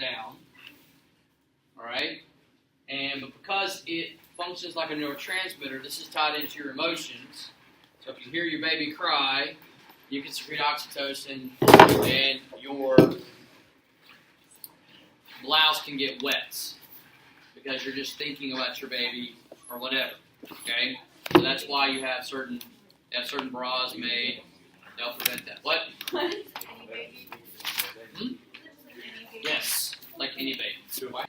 down. All right, but because it functions like a neurotransmitter, this is tied into your emotions. So if you hear your baby cry, you can secrete oxytocin, and your blouse can get wet because you're just thinking about your baby or whatever. Okay, so that's why you have certain bras made. They'll prevent that. What? Yes, like any baby. All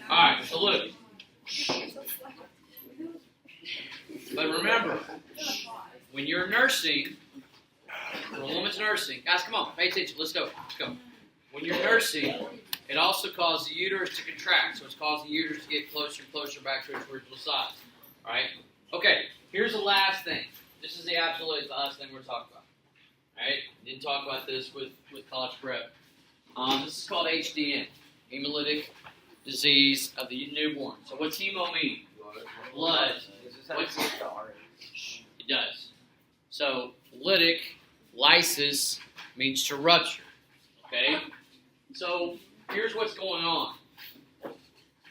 right, so look. But remember, when you're nursing, when a woman's nursing, guys, come on, pay attention. Let's go. Let's go. When you're nursing, it also causes the uterus to contract, so it's causing the uterus to get closer and closer back to its original size. All right. Okay. Here's the last thing. This is the absolute last thing we're talking about. All right. Didn't talk about this with college prep. This is called HDN, hemolytic disease of the newborn. So what's hemo mean? Blood. What's it does. So lytic, lysis means to rupture. Okay. So here's what's going on, and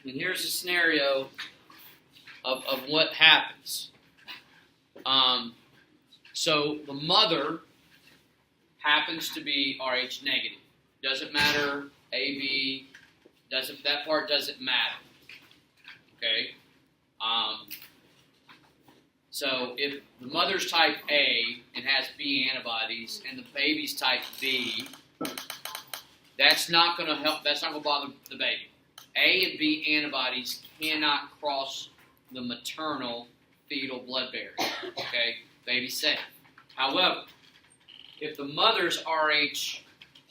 here's a scenario of what happens. So the mother happens to be Rh negative. Doesn't matter, AB, that part doesn't matter. Okay? So if the mother's type A and has B antibodies and the baby's type B, that's not going to help, that's not going to bother the baby. A and B antibodies cannot cross the maternal fetal blood barrier. Okay? Baby's safe. However, if the mother's Rh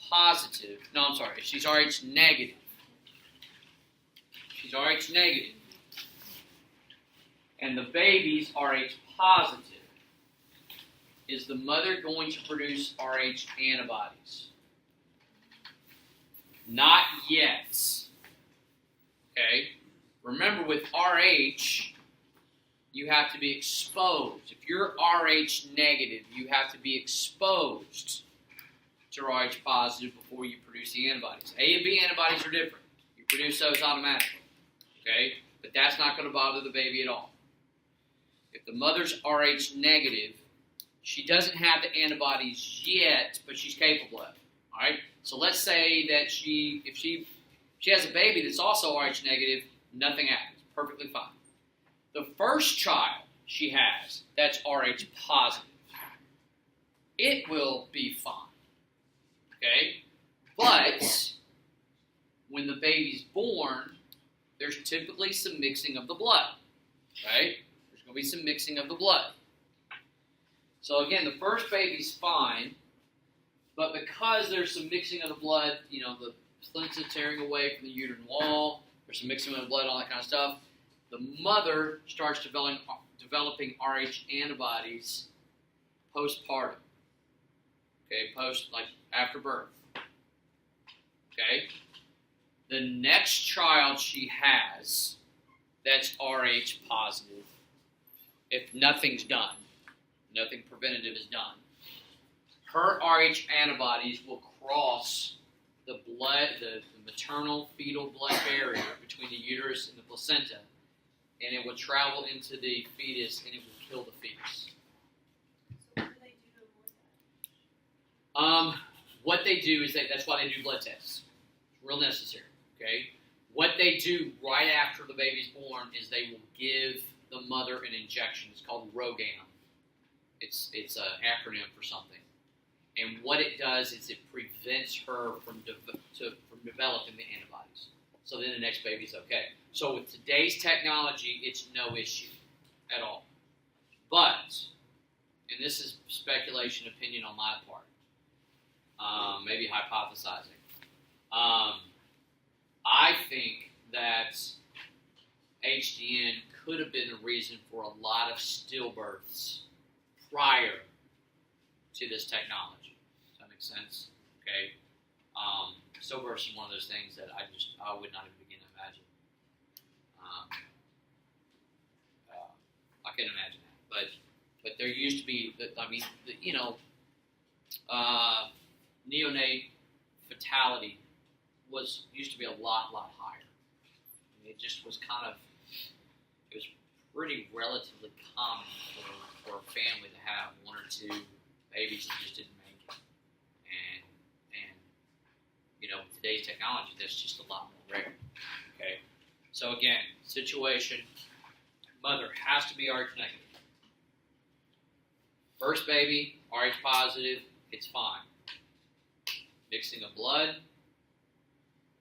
positive, no, I'm sorry, if she's Rh negative, and the baby's Rh positive, is the mother going to produce Rh antibodies? Not yet. Okay? Remember, with Rh, you have to be exposed. If you're Rh negative, you have to be exposed to Rh positive before you produce the antibodies. A and B antibodies are different. You produce those automatically. Okay? But that's not going to bother the baby at all. If the mother's Rh negative, she doesn't have the antibodies yet, but she's capable of it. All right? So let's say that if she has a baby that's also Rh negative, nothing happens. Perfectly fine. The first child she has that's Rh positive, it will be fine. Okay? But when the baby's born, there's typically some mixing of the blood. Right? There's going to be some mixing of the blood. So again, the first baby's fine, but because there's some mixing of the blood, the placenta tearing away from the uterine wall, there's some mixing of the blood, all that kind of stuff, the mother starts developing Rh antibodies postpartum. Okay, after birth. Okay? The next child she has that's Rh positive, if nothing's done, nothing preventative is done, her Rh antibodies will cross the maternal fetal blood barrier between the uterus and the placenta, and it will travel into the fetus and it will kill the fetus. So what do they do to avoid that? What they do is that's why they do blood tests. It's real necessary. Okay. What they do right after the baby's born is they will give the mother an injection. It's called RhoGAM. It's an acronym for something. And what it does is it prevents her from developing the antibodies. So then the next baby's okay. So with today's technology, it's no issue at all. But, and this is speculation, opinion on my part, maybe hypothesizing, I think that HDN could have been the reason for a lot of stillbirths prior to this technology. Does that make sense? Okay. Stillbirths is one of those things that I would not even begin to imagine. I couldn't imagine that. But there used to be, neonate fatality used to be a lot higher. I mean, it just was it was pretty relatively common for a family to have one or two babies that just didn't make it. And with today's technology, that's just a lot more rare. Okay. So again, situation, mother has to be Rh negative. First baby, Rh positive, it's fine. Mixing of blood,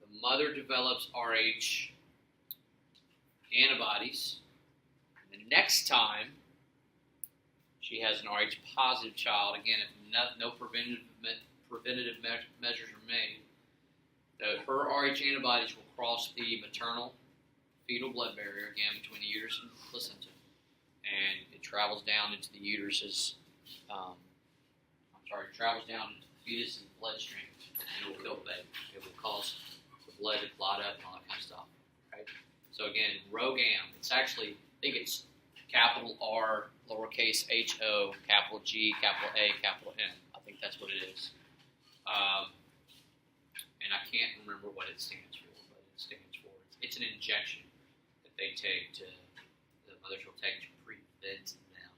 the mother develops Rh antibodies. And the next time she has an Rh positive child, again, if no preventative measures are made, her Rh antibodies will cross the maternal fetal blood barrier, again, between the uterus and the placenta, and it travels down into the uterus's, travels down into the fetus's bloodstream, and it will kill the baby. It will cause the blood to clot up and all that kind of stuff. Right? So again, ROGAM, it's actually, I think it's capital R, lowercase ho, capital G, capital A, capital N. I think that's what it is. And I can't remember what it stands for, but it stands for, it's an injection that they take the mothers will take to prevent them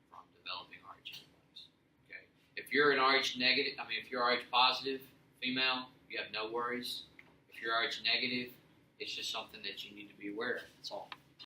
from developing Rh antibodies. Okay. If you're an if you're Rh positive female, you have no worries. If you're Rh negative, it's just something that you need to be aware of. That's all.